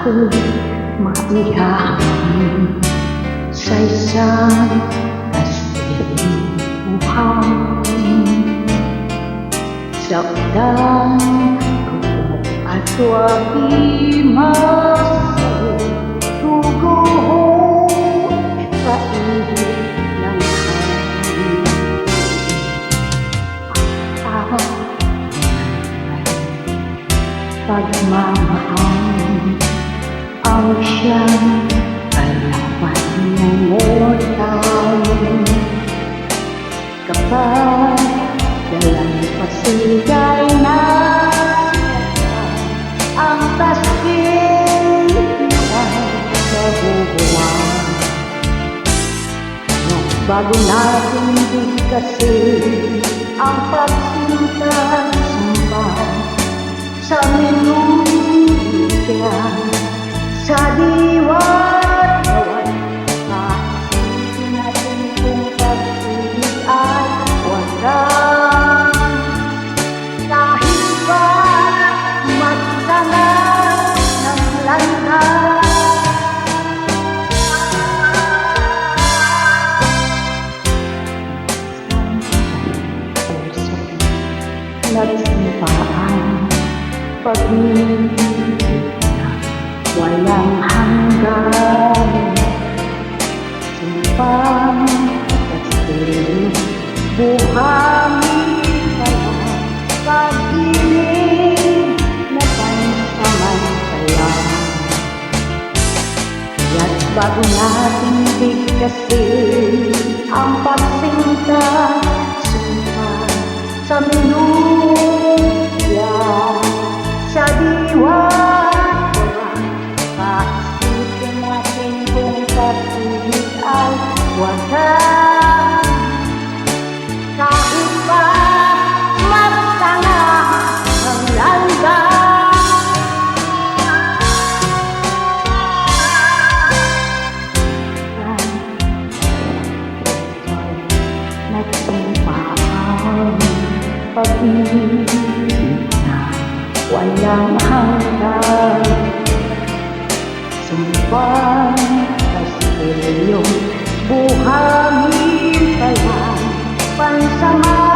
ako'y maihain sa isang kasimuhan. Saktan ko at wagi masay dugo sa ihip ng hangin. Pagmamahal ang siyang kalapat ng mortal. Kapag dalang pasigay na ang tasking ay nabubuwan. Bago natin bigkasin ang pagsinta sa minuya, sa diwa't gawan, kaisipin natin kung pag-ibig ay walang. Kahit pa magsama ng landas, nagsimpaan pag-ibig na walang hanggan. Sumpang kastil, buhangin kaya pag-ibig na pansamantala. Kaya't bago natin bigkasin ang pagsinta, sumpa sa minuya, sa diwa't gawan, kaisipin natin kung pag-ibig ay wagas. Kahit pa magsanga ng landas, nagsimpaan pag-ibig walang hanggan. Sumpang kastilyong buhangin kaya pansama.